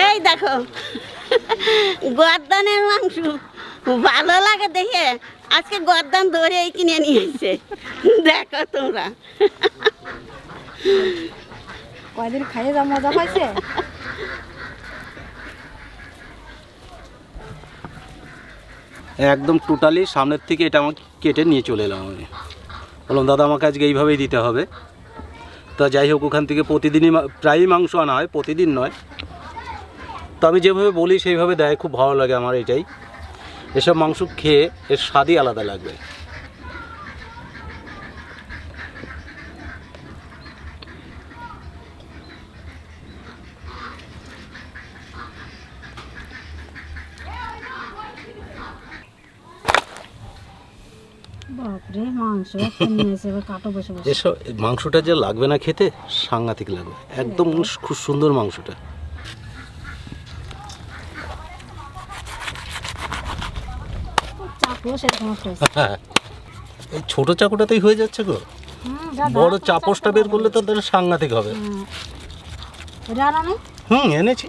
এই দেখো গর্দানের মাংস ভালো লাগে দেখে আজকে গর্দান ধরে কিনে নিয়েছে। দেখো তোমরা কয়দিন খাইয়ে যা মজা পাইছে। একদম টোটালি সামনের থেকে এটা আমাকে কেটে নিয়ে চলে এলাম। আমি বললাম দাদা আমাকে আজকে এইভাবেই দিতে হবে। তা যাই হোক ওখান থেকে প্রতিদিনই প্রায়ই মাংস আনা হয়, প্রতিদিন নয়। তো আমি যেভাবে বলি সেইভাবে দেয়, খুব ভালো লাগে আমার এটাই। এসব মাংস খেয়ে এর স্বাদই আলাদা লাগবে। বাপরে মাংস নিয়েছে কাটো বসে বসে। এসব মাংসটা যে লাগবে না খেতে, সাংঘাতিক লাগবে। একদম খুব সুন্দর মাংসটা। এই ছোট চাকুটাতেই হয়ে যাচ্ছে গো। বড় চাপসটা বের করলে তো তাহলে সাংঘাতিক হবে। এনেছি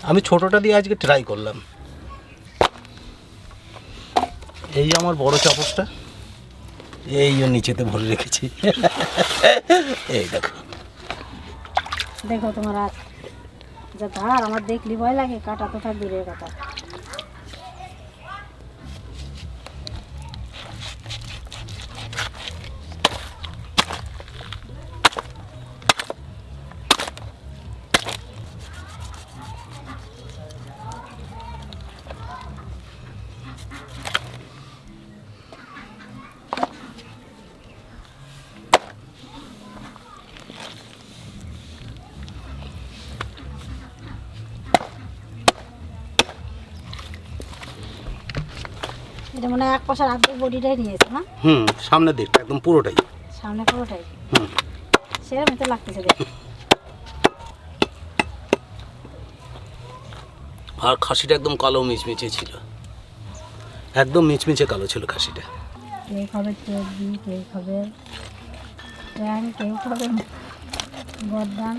আমি, ছোটটা দিয়ে আজকে ট্রাই করলাম। এই আমার বড় চাপসটা, এই নিচেতে ভরে রেখেছি। এই দেখো দেখো তোমার হাত যা ধার, আমার দেখলি ভয় লাগে। কাটা তো থাক দূরের কথা। এটা মানে এক পাশের আর্ধেক বডিটাই নিয়েছে না? সামনের দিকটা একদম পুরোটাই। সামনে পুরোটাই সেরকম তো লাগতেছে দেখো। আর খাসিটা একদম কালো মিচমিচে ছিল, একদম মিচমিচে কালো ছিল খাসিটা। কেউ খাবে চর্বি, কেউ খাবে ট্যাং, কেউ খাবে গর্দান।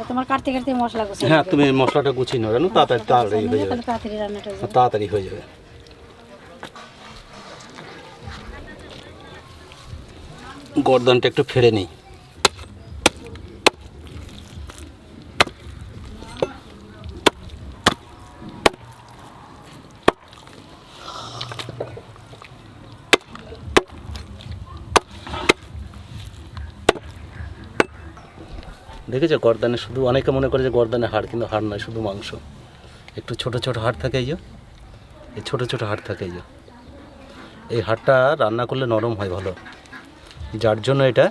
তোমার কাটতে কাটতে মশলা গুছিয়ে। হ্যাঁ তুমি মশলাটা গুছিয়ে নাও, জানো তাড়াতাড়ি হয়ে যাবে। তাড়াতাড়ি রান্নাটা তাড়াতাড়ি হয়ে যাবে। গর্দানটা একটু ফেড়ে নেই। দেখেছো গর্দানে শুধু, অনেকে মনে করে যে গর্দানে হাড়, কিন্তু হাড় নয়, শুধু মাংস। একটু ছোট ছোট হাড় থাকে, এই ছোট ছোট হাড় থাকে। এই হাড়টা রান্না করলে নরম হয় ভালো, যার জন্য এটা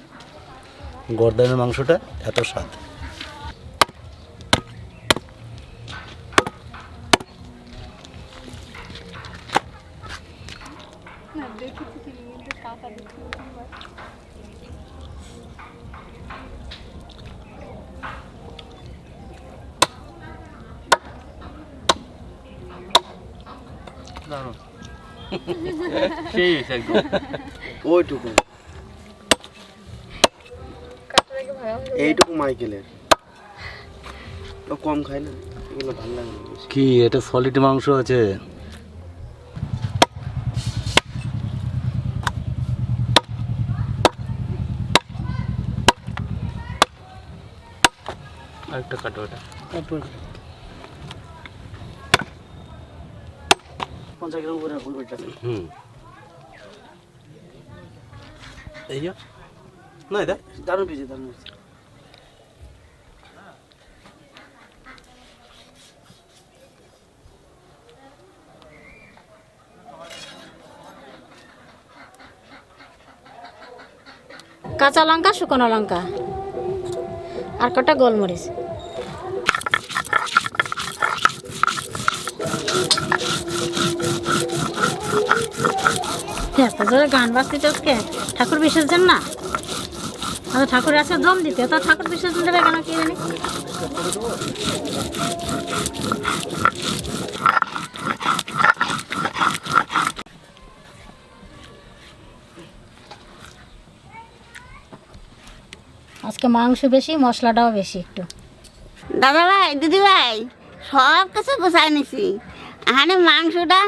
গর্দানের মাংসটা এত স্বাদ। ওইটুকু এইটুকু মাইকেলের, ও কম খায় না, এগুলো ভালো লাগে। কি এটা সলিড মাংস আছে। আরেকটা কাটো, এটা 50 গ্রাম করে ফুল বেটাছে। এই না, এটা দারুণ পেয়েছে, দারুণ পেয়েছে। কাঁচা লঙ্কা, শুকনো লঙ্কা আর কটা গোলমরিচ। এত জোরে গান বাজতেছে আজকে, ঠাকুর বিসর্জন না? ঠাকুর আছে দম দিতে, তো ঠাকুর বিসর্জন দেবে কেন কি জানি। আজকে মাংস বেশি, মশলাটাও বেশি একটু। দাদা ভাই দিদি ভাই সব কিছু গুছাই নিছি। এখানে মাংসটা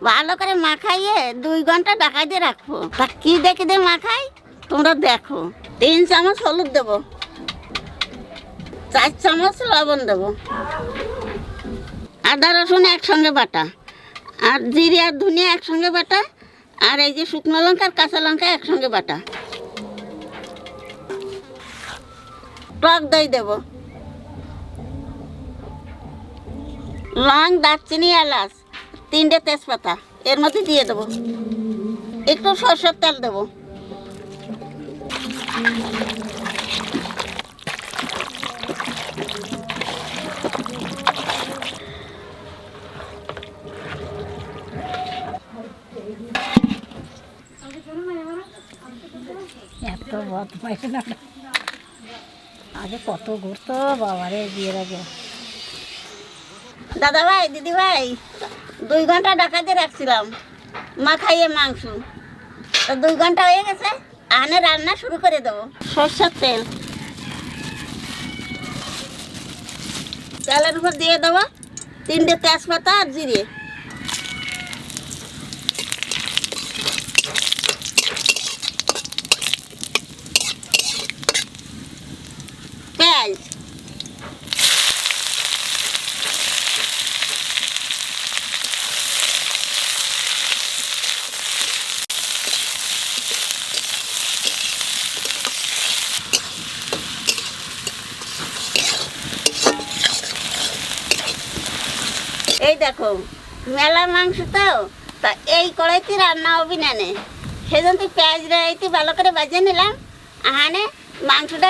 ভালো করে মাখাইয়ে 2 ঘন্টা ঢাকাই দিয়ে রাখবো। তা কি দেখে দিয়ে মাখাই তোমরা দেখো। 3 চামচ হলুদ দেবো, 4 চামচ লবণ দেবো, আদা রসুন একসঙ্গে বাটা, আর জিরে আর ধনিয়া একসঙ্গে বাটা, আর এই যে শুকনো লঙ্কা আর কাঁচা লঙ্কা একসঙ্গে বাটা। টক দই দেবো, লং, দারচিনি, এলাচ, 3টে তেজপাতা এর মধ্যে দিয়ে দেবো। একটু সরষের তেল দেবো। এত বদমাইশ না, আগে কত ঘুরতো বাবারে বিয়ের আগে। দাদা ভাই দিদি ভাই 2 ঘন্টা ঢাকা দিয়ে রাখছিলাম মাখাইয়ে মাংস। তো 2 ঘন্টা হয়ে গেছে, আনে রান্না শুরু করে দেবো। সরষের তেল, তেলের উপর দিয়ে দেবো 3টে তেজপাতা আর জিরে। পেঁয়াজ, এই দেখো মেলা মাংস তো, তা এই কড়াইতে রান্না হবি না নে, সেজন্য তুই পেঁয়াজ রাইতে ভালো করে বাজিয়ে নিলাম। আহানে মাংসটা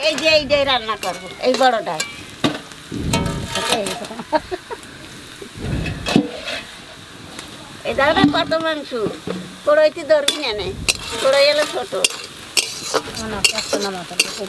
এই যে এইটাই রান্না করবো, এই বড়টাই। এই দেখো কত মাংস, কড়াইতে ধরবি না নে, কড়াই এলো ছোট। আমার কাছে নাও। মাথাটা দেখো,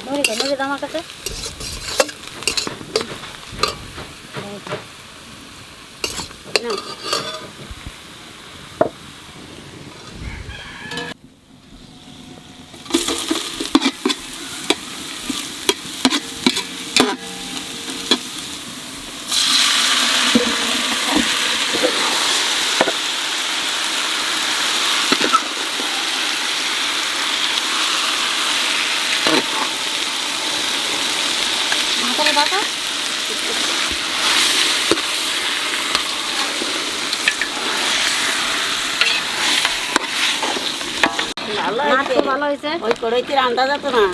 ভালো মাছ হয়েছে। তো ভালো হয়েছে। ওই কড়াইতে রান্না যেত না।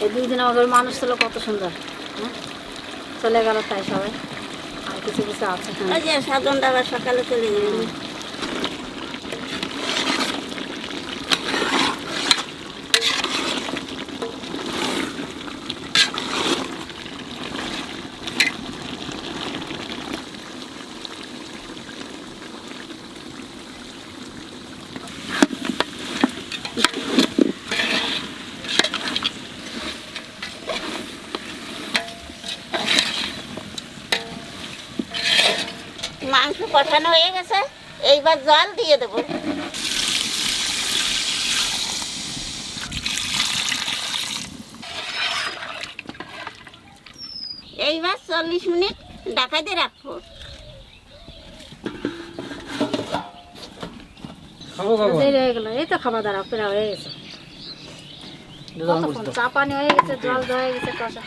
এই 2 দিন আমাদের মানুষ ছিল কত সুন্দর, হ্যাঁ? চলে গেল তাই সবাই, আর কিছু কিছু আছে। ওই যে সাধনটা আবার সকালে চলে গেল। মাংস কষানো হয়ে গেছে, এইবার জল দিয়ে দেবো। এইবার 40 মিনিট ঢাকা দিয়ে রাখবো। দেরি হয়ে গেল, এই তো খাবার দাওয়া প্রায় হয়ে গেছে। কতক্ষণ চা পানি হয়ে গেছে, জল দেওয়া হয়ে গেছে, কষা।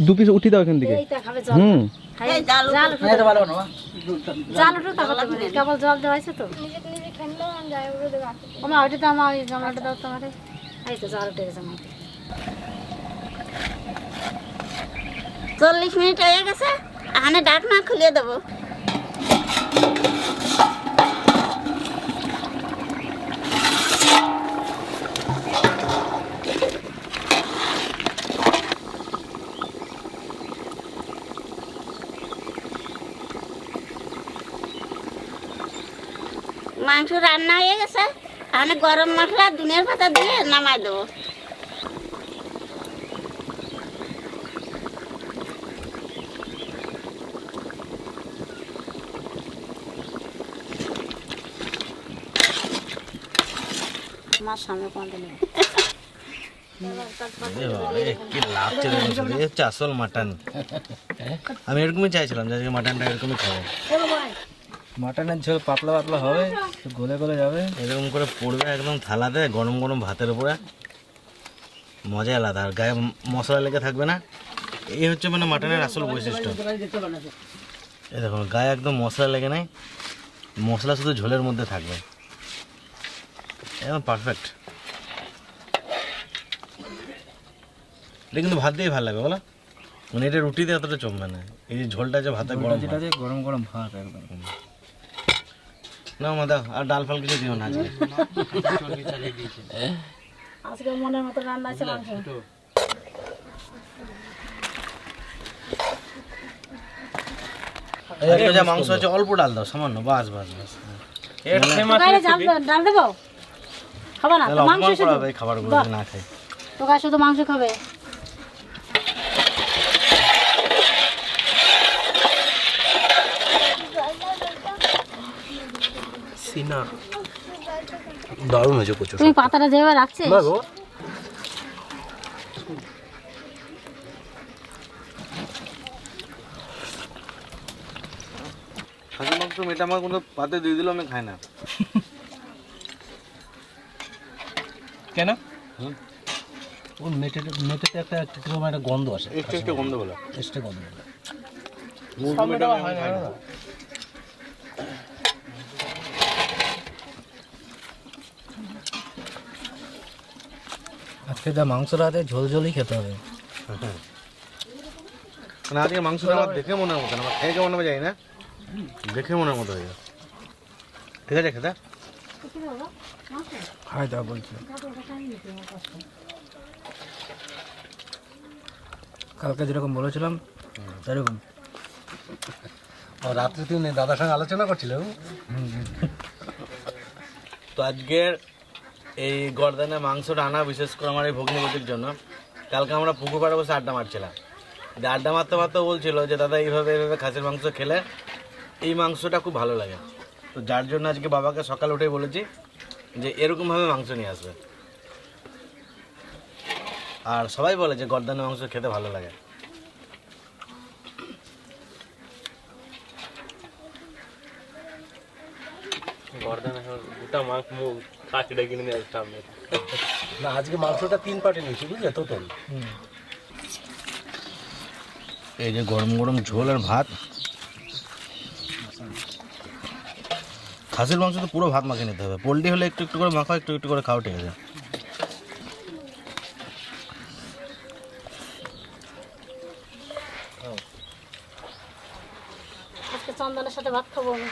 2 পিস উঠি দাও এখান থেকে। এইটা খাবে জল। এই জাল জাল উঠে জাল উঠে তা করতে পারে, কেবল জল দেওয়া হয়েছে তো। ওমা ওইটা তো আমার ওই গামলাটা দাও তোমার। এই তো জাল উঠে গেছে আমার। 40 মিনিট হয়ে গেছে, এখানে ঢাকনা খুলে দেবো। মাংস রান্না হয়ে গেছে, আমি গরম মশলা ধনিয়ার পাতা দিয়ে নামাই দেবো। মার সামনে কোনটা নেই কি লাভ চলে হচ্ছে আসল মাটন। আমি এরকমই চাইছিলাম যে আজকে মাটনটা এরকমই খাবো। মাটনের ঝোল পাতলা পাতলা হবে, গলে গলে যাবে। এরকম করে পড়বে একদম থালাতে গরম গরম ভাতের উপরে, মজা আলাদা। আর গায়ে মশলা লেগে থাকবে না, এই হচ্ছে মানে মাটনের আসল বৈশিষ্ট্য। এই দেখুন গায়ে একদম মশলা লেগে নাই, মশলা শুধু ঝোলের মধ্যে থাকবে, একদম পারফেক্ট। এটা কিন্তু ভাত দিয়ে ভালো লাগবে বলো, মানে এটা রুটি দিয়ে অতটা জমবে না। এই যে ঝোলটা যে ভাতে গরম যেটা দিয়ে গরম গরম ভাত একদম। না মাদা আর ডাল ফাল কিছু দিও না আজকে। আজকে মনের মতো রান্না আছে মাংস। আজকে যা মাংস আছে অল্প ডাল দাও, সামান্য, বাস বাস বাস। ডাল দেবো, খাবো না তো মাংস শুধু। এই খাবারগুলো যদি না খাই। তো গায়ে শুধু মাংস খাবে। দারুণ হয়েছে প্রচুর। তুমি পাতাটা যেভাবে রাখছে না গো, খাসির মাংস মেটা আমার কোনো পাতে দিয়ে দিল আমি খাই না। কেন? ও মেটেতে একটা কিরকম একটা গন্ধ আসে, একটু গন্ধ বলো, এক্সট্রা গন্ধ। মুরগি মেটা আমি খাই না। আজকে যা মাংসটা আছে ঝোল ঝোলই খেতে হবে। মানে আজকে মাংসটা আমার দেখে মনে মতো না, আমার খেয়ে কেমন হবে যাই না, দেখে মনের মতো হয়ে যায়। ঠিক আছে খেতে খাই দাও বলছি। কালকে যেরকম বলেছিলাম সেরকম। রাত্রে তুমি দাদার সঙ্গে আলোচনা করছিলে? তো আজকের এই গর্দানে মাংসটা আনা বিশেষ করে আমার এই ভগ্নিপতির জন্য। কালকে আমরা পুকুর পাড়ে বসে আড্ডা মারছিলাম, আড্ডা মারতে মারতে বলছিল যে দাদা এইভাবে খাসির মাংস খেলে এই মাংসটা খুব ভালো লাগে। তো যার জন্য আজকে বাবাকে সকালে উঠেই বলেছি যে এরকমভাবে মাংস নিয়ে আসবে। আর সবাই বলে যে গর্দানে মাংস খেতে ভালো লাগে। না, আজকে মাংসটা 3 পার্টি নিয়েছি, বুঝলে তো। এই যে গরম গরম ঝোল আর ভাত। খাসির মাংস তো পুরো ভাত মাখিয়ে নিতে হবে, পোলট্রি হলে একটু একটু করে মাখাও, একটু একটু করে খাও, ঠিক আছে। আজকে চন্দনের সাথে ভাত খাবো আমি।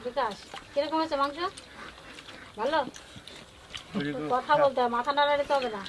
বিকাশ কিরকম হয়েছে মাংস? ভালো? কথা বলতে হবে, মাথা নাড়ালে তো হবে না।